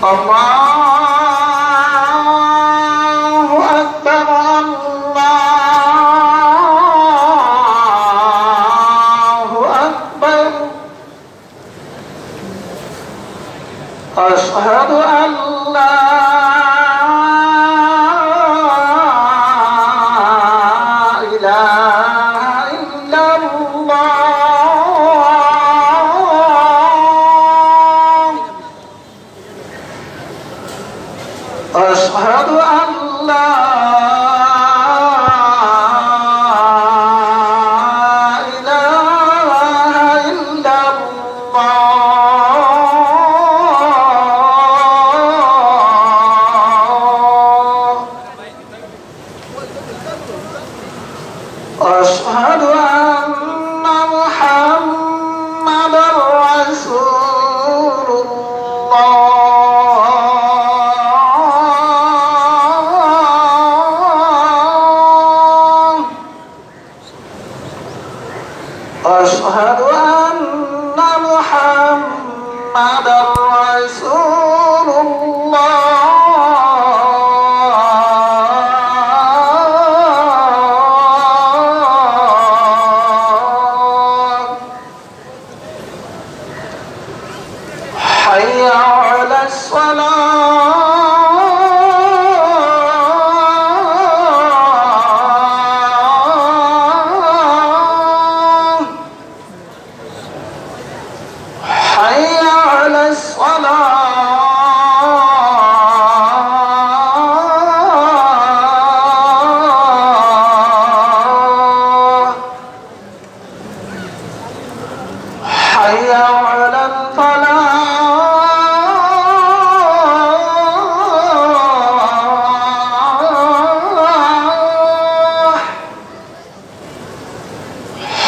الله أكبر الله أكبر أشهد أن لا إله إلا الله أشهد أن لا إله إلا الله أشهد أن محمدا رسول الله أشهد أن محمدا رسول الله حي على الصلاة حي على الصلاة حي على الفلاح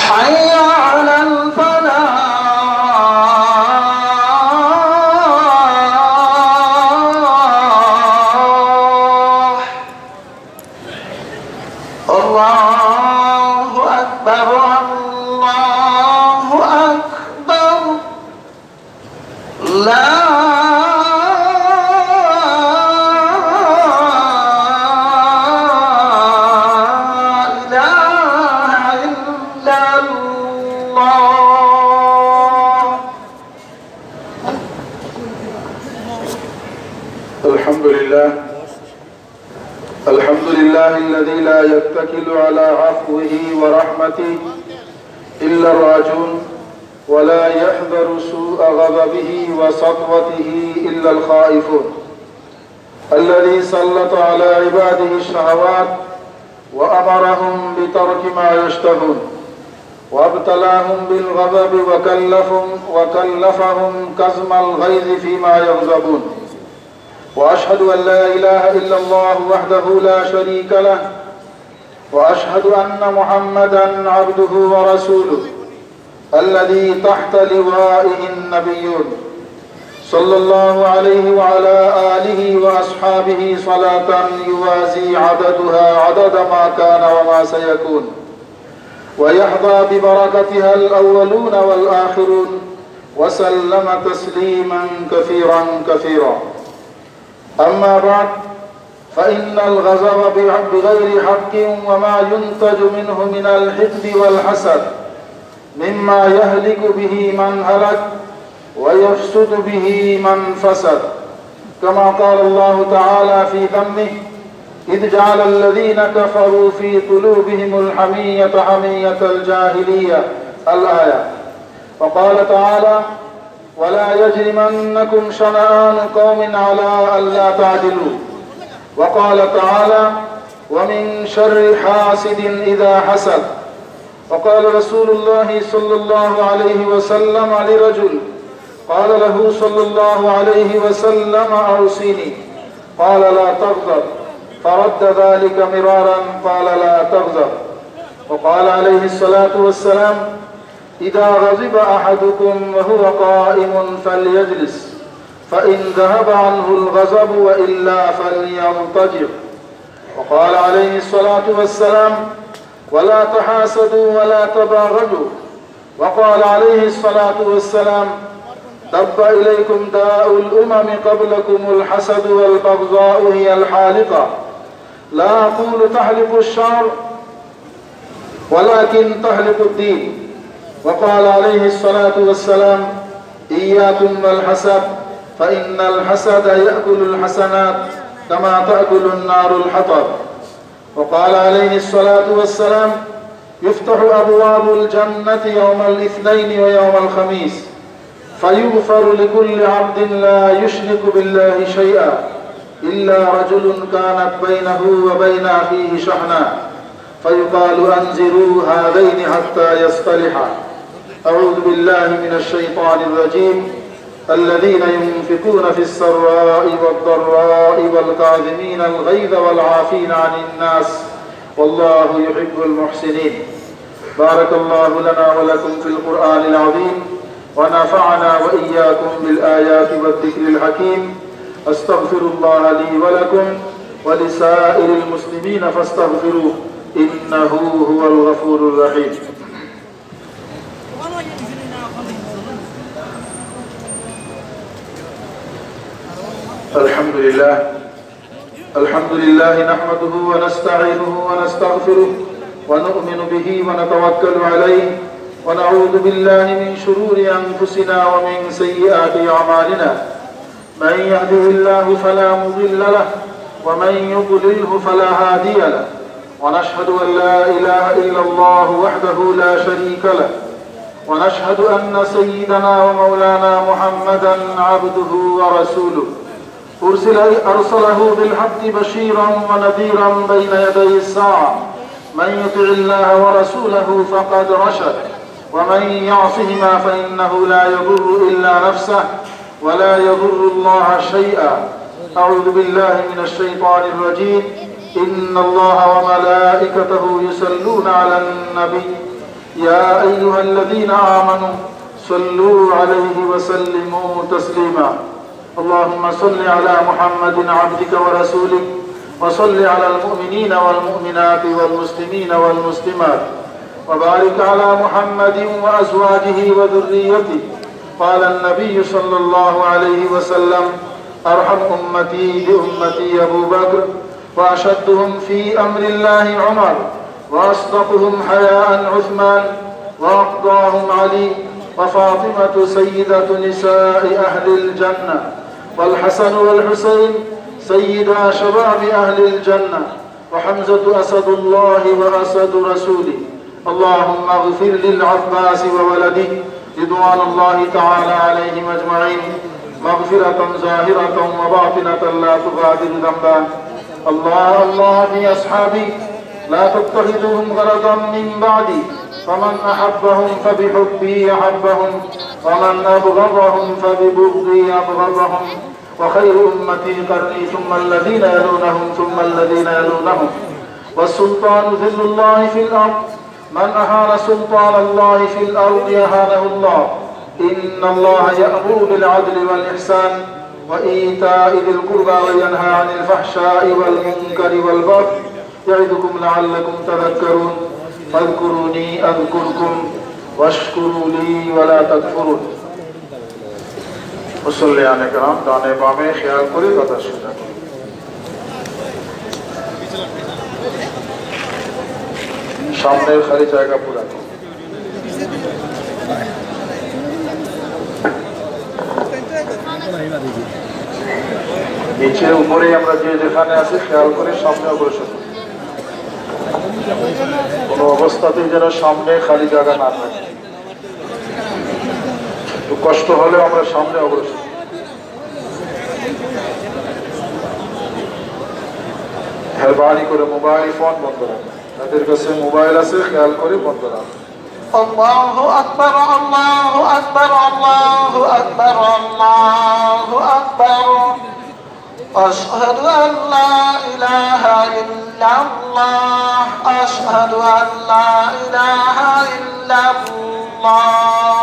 حي على الفلاح الله أكبر الله أكبر لا إله إلا الله الحمد لله الذي لا يتكل على عفوه ورحمته إلا الراجون ولا يحذر سوء غضبه وسطوته إلا الخائفون الذي سلط على عباده الشهوات وأمرهم بترك ما يشتهون وابتلاهم بالغضب وكلفهم كظم الغيظ فيما يغضبون وأشهد أن لا إله إلا الله وحده لا شريك له وأشهد أن محمدا عبده ورسوله الذي تحت لوائه النبيون صلى الله عليه وعلى آله وأصحابه صلاة يوازي عددها عدد ما كان وما سيكون ويحظى ببركتها الأولون والآخرون وسلم تسليما كثيرا كثيرا. أما بعد، فإن الغضب بغير حق وما ينتج منه من الحقد والحسد مما يهلك به من هلك ويفسد به من فسد، كما قال الله تعالى في ذمه: إذ جعل الذين كفروا في قلوبهم الحمية حمية الجاهلية، الآية. وقال تعالى: ولا يجرمنكم شنآن قوم على ألا تعدلوا. وقال تعالى: ومن شر حاسد إذا حسد. وقال رسول الله صلى الله عليه وسلم لرجل قال له صلى الله عليه وسلم: أوصني. قال: لا تغضب. فرد ذلك مرارا، قال: لا تغضب. وقال عليه الصلاة والسلام: إذا غضب أحدكم وهو قائم فليجلس، فإن ذهب عنه الغضب وإلا فليضطجع. وقال عليه الصلاة والسلام: ولا تحاسدوا ولا تباغضوا. وقال عليه الصلاة والسلام: دب إليكم داء الأمم قبلكم الحسد والبغضاء هي الحالقة لا أقول تحلق الشعر ولكن تحلق الدين. وقال عليه الصلاة والسلام إياكم والحسد فإن الحسد يأكل الحسنات كما تأكل النار الحطب. وقال عليه الصلاة والسلام يفتح أبواب الجنة يوم الاثنين ويوم الخميس فيغفر لكل عبد لا يشرك بالله شيئا إلا رجل كانت بينه وبين أخيه شحناء فيقال أنزلوا هذين حتى يصطلحا. أعوذ بالله من الشيطان الرجيم. الذين ينفقون في السراء والضراء والكاظمين الغيظ والعافين عن الناس والله يحب المحسنين. بارك الله لنا ولكم في القرآن العظيم ونفعنا وإياكم بالآيات والذكر الحكيم. أستغفر الله لي ولكم ولسائر المسلمين فاستغفروه إنه هو الغفور الرحيم. الحمد لله نحمده ونستعينه ونستغفره ونؤمن به ونتوكل عليه ونعوذ بالله من شرور أنفسنا ومن سيئات أعمالنا. من يهده الله فلا مضل له ومن يضلله فلا هادي له. ونشهد أن لا إله إلا الله وحده لا شريك له ونشهد أن سيدنا ومولانا محمدا عبده ورسوله أرسله بالحق بشيرا ونذيرا بين يدي الساعة. من يطع الله ورسوله فقد رشد ومن يعصهما فإنه لا يضر إلا نفسه ولا يضر الله شيئا. أعوذ بالله من الشيطان الرجيم. إن الله وملائكته يصلون على النبي يا أيها الذين آمنوا صلوا عليه وسلموا تسليما. اللهم صل على محمد عبدك ورسولك وصل على المؤمنين والمؤمنات والمسلمين والمسلمات وبارك على محمد وأزواجه وذريته. قال النبي صلى الله عليه وسلم أرحم أمتي بأمتي أبو بكر وأشدهم في أمر الله عمر وأصدقهم حياء عثمان وأقضاهم علي وفاطمة سيدة نساء أهل الجنة والحسن والحسين سيدا شباب أهل الجنة وحمزة أسد الله وأسد رسوله. اللهم اغفر للعباس وولده رضوان الله تعالى عليهم أجمعين مغفرة ظاهرة وباطنة لا تغادر ذنبا. الله في أصحابي لا تتخذوهم غرضا من بعدي فمن أحبهم فبحبي أحبهم ومن أبغضهم فببغضي أبغضهم وخير أمتي قرني ثم الذين يلونهم ثم الذين يلونهم. والسلطان ذل الله في الأرض من أهان سلطان الله في الأرض أهانه الله. إن الله يأمر بالعدل والإحسان وإيتاء ذي القربى وينهى عن الفحشاء والمنكر والبغي يعظكم لعلكم تذكرون. فاذكروني أذكركم واشكروا لي ولا تكفرون. মুসল্লিয়ান کرام ডানে বামে খেয়াল করে কথা শোনা। সামনের খালি জায়গা পুরা নিচে উপরে আমরা যে যেখানে আছি খেয়াল করে সামনে অগ্রসর কোন অবস্থাতেই যেন সামনে খালি জায়গা না থাকে। তো কষ্ট হলে আমরা সামনে অগ্রসর। মেহরবানি করে মোবাইল ফোন বন্ধ রাখবেন। তাদের কাছে মোবাইল আছে খেয়াল করে বন্ধ রাখবেন। الله أكبر الله أكبر الله أكبر الله أكبر أشهد أن لا إله إلا الله أشهد أن لا إله إلا الله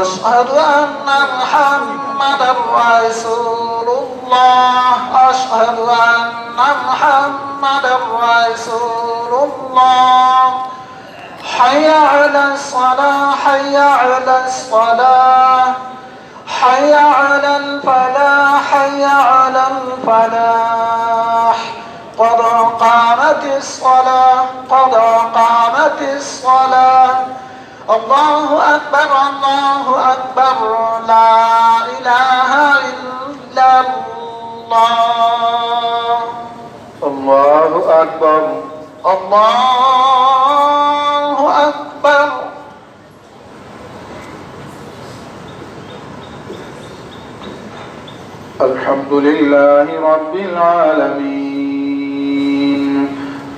أشهد أن محمدا رسول الله أشهد أن محمدا رسول الله حي على الصلاة حي على الصلاة حي على الفلاح حي على الفلاح قد قامت الصلاة قد قامت الصلاة الله أكبر الله أكبر لا إله إلا الله الله أكبر الله أكبر الحمد لله رب العالمين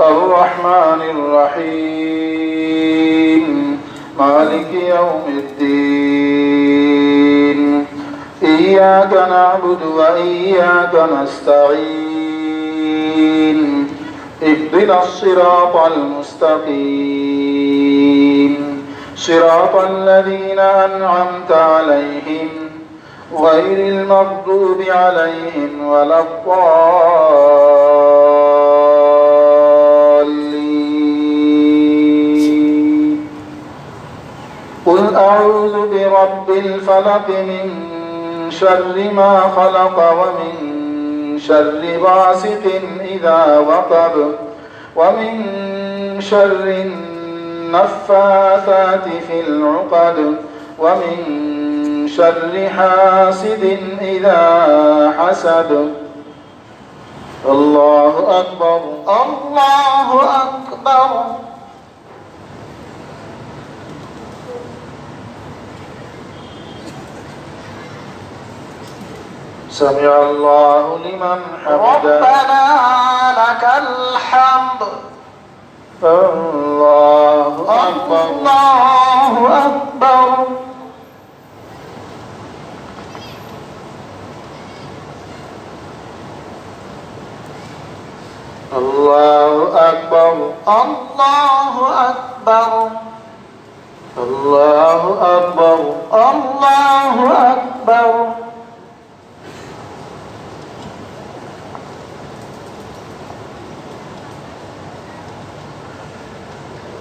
الرحمن الرحيم مالك يوم الدين إياك نعبد وإياك نستعين اهدنا الصراط المستقيم صراط الذين أنعمت عليهم غير المغضوب عليهم ولا الضالين قل أعوذ برب الفلق من شر ما خلق ومن شر غاسق إذا وقب ومن شر النفاثات في العقد ومن شر حاسد إذا حسد الله أكبر الله أكبر سمع الله لمن حمده ربنا لك الحمد الله أكبر الله أكبر الله أكبر الله أكبر الله أكبر الله أكبر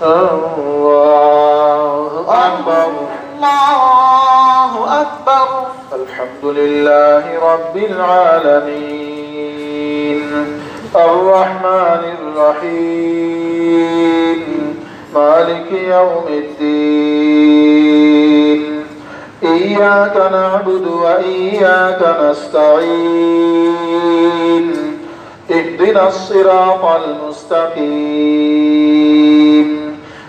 الله أكبر الله أكبر الحمد لله رب العالمين الرحمن الرحيم مالك يوم الدين إياك نعبد وإياك نستعين اهدنا الصراط المستقيم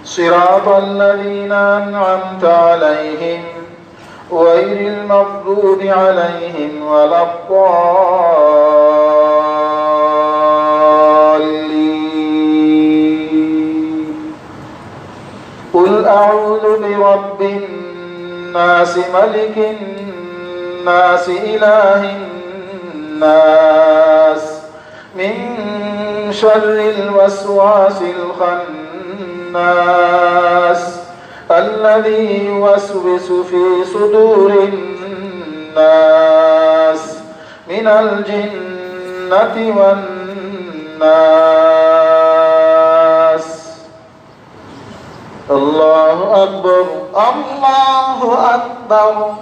صراط الذين أنعمت عليهم غير المغضوب عليهم ولا الضالين قل أعوذ برب الناس ملك الناس إله الناس من شر الوسواس الخناس الذي يوسوس في صدور الناس من الجنة والناس الله أكبر الله أكبر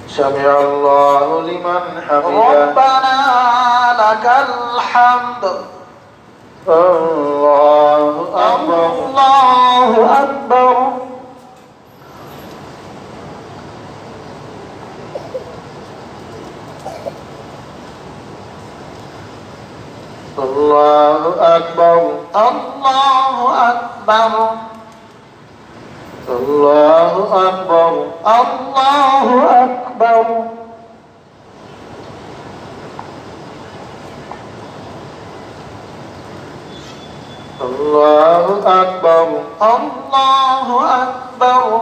سمع الله لمن حمده ربنا لك الحمد الله أكبر الله أكبر الله أكبر الله أكبر الله أكبر الله أكبر الله أكبر الله أكبر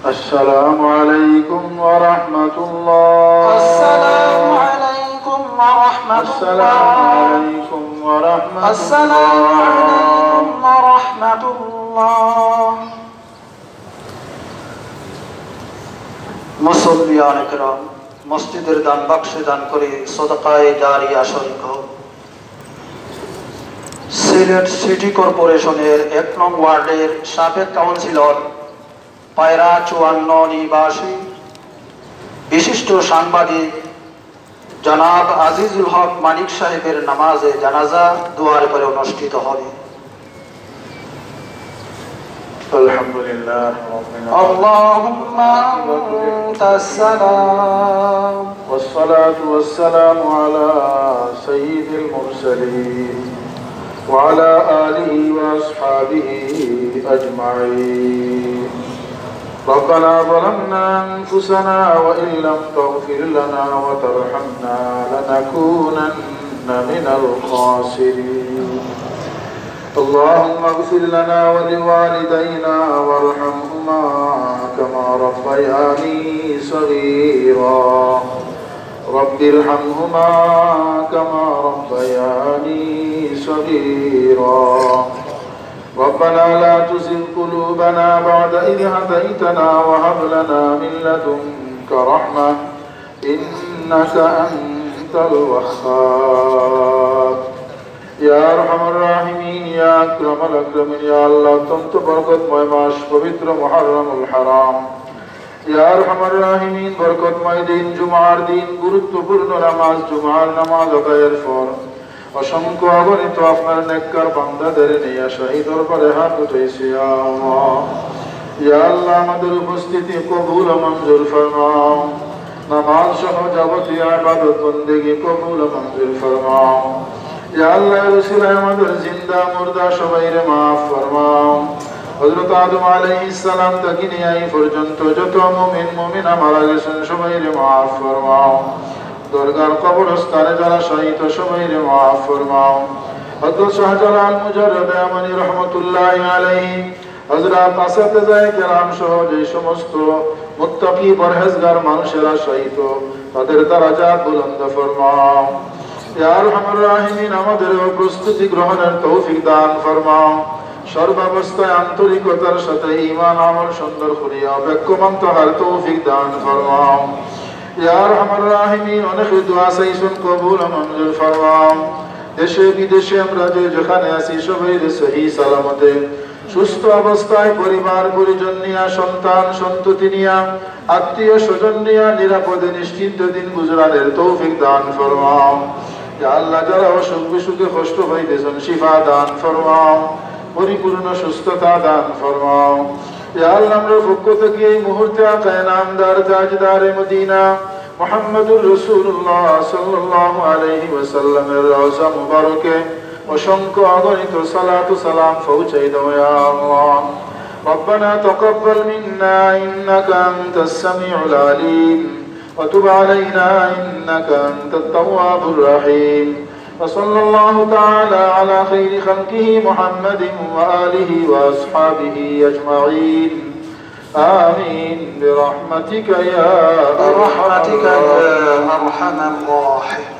السلام عليكم ورحمة الله. السلام عليكم ورحمة السلام الله. عليكم ورحمة السلام عليكم الله. ورحمة الله. মুসল্লিয়ান কিরাম, মসজিদের দান বাক্সে দান করে সদকায়ে জারিয়া শরীক হোক। সিলেট সিটি কর্পোরেশনের ১ নং ওয়ার্ডের সাবেক কাউন্সিলর পায়রা ৫৪ নিবাসী বিশিষ্ট সাংবাদিক জনাব আজিজুল হক মানিক সাহেবের নামাজে জানাজা দুয়ারে পরে অনুষ্ঠিত হবে। আলহামদুলিল্লাহ আল্লাহুম্মা আনতাস সালাম والصلاة والسلام على سيد المرسلين وعلى آله وأصحابه أجمعين. ربنا ظلمنا أنفسنا وإن لم تغفر لنا وترحمنا لنكونن من الخاسرين. اللهم اغفر لنا ولوالدينا وارحمهما كما ربياني صغيرا. رب ارحمهما كما ربياني صغيرا. ربنا لا تزغ قلوبنا بعد إذ هديتنا وهب لنا من لدنك رحمة إنك أنت الوهاب. يا أرحم الراحمين يا أكرم الأكرمين يا الله অত্যন্ত বরকতময় মাস পবিত্র মুহররমুল হারাম। ইয়া আরহামার রাহিমিন, বরকতময় দিন, জুমার দিন, গুরুত্বপূর্ণ নামাজ জুমার নামাজ আদায়ের পর অসংখ্য অগণিত আপনার নেককার বান্দাদের নিয়ে শাহী দরবারে হাত উঠেছি। ইয়া আল্লাহ, আমাদের উপস্থিতি কবুল ও মঞ্জুর ফরমাও। নামাজ সহ যাবতীয় ইবাদত বন্দেগী কবুল ও মঞ্জুর ফরমাও। ইয়া আল্লাহ, রসুলায় আমাদের জিন্দা মুর্দা সবাইরে মাফ ফরমাও। হযরত আদম আলাইহিস সালাম থেকে নিয়ে এই পর্যন্ত যত মুমিন মুমিনা মারা গেছেন সবাইরে মাফ ফরমাও। দরগার কবরস্থানে যারা শহীদ সবাইরে মাফ ফরমাও। হযরত শাহজালাল মুজাররদ আমানি রহমাতুল্লাহি আলাইহি, হযরত আসাতিজায়ে কেরাম সহ যে সমস্ত মুত্তাকি পরহেজগার মানুষেরা শহীদ, তাদের দরজাত বুলন্দ ফরমাও। ইয়া আরহামার রাহিমিন, আমাদের প্রস্তুতি গ্রহণের তৌফিক দান ফরমাও। সর্বাবস্থায় আন্তরিকতার সাথে ঈমান আমল সুন্দর করিয়া বাক্যমন্ত হওয়ার তৌফিক দান ফরমাও। ইয়া আরহামার রাহিমিন, অনেক দোয়া চাইছেন, কবুল ও মঞ্জুর ফরমাও। দেশে বিদেশে আমরা যে যেখানে আছি সবাইরে সহি সালামতে সুস্থ অবস্থায় পরিবার পরিজন নিয়া, সন্তান সন্ততি নিয়া, আত্মীয় স্বজন নিয়া নিরাপদে নিশ্চিন্ত দিন গুজরানের তৌফিক দান ফরমাও। ইয়া আল্লাহ, যারা অসুখ বিসুখে কষ্ট হইতেছেন শিফা দান ফরমাও, পরিপূর্ণ সুস্থতা দান ফরমাও। ইয়া আল্লাহ, আমরা পক্ষ থেকে এই মুহূর্তে আকায়ে নামদার তাজদারে মদিনা মুহাম্মদুর রাসূলুল্লাহ সাল্লাল্লাহু আলাইহি ওয়াসাল্লামের রওজা মুবারকে অসংখ্য অগণিত সালাত ও সালাম পৌঁছাই দাও ইয়া আল্লাহ। ربنا تقبل منا إنك أنت السميع العليم وتب علينا إنك أنت التواب الرحيم. وصلى الله تعالى على خير خلقه محمد وآله وأصحابه أجمعين. آمين برحمتك يا أرحم الراحمين.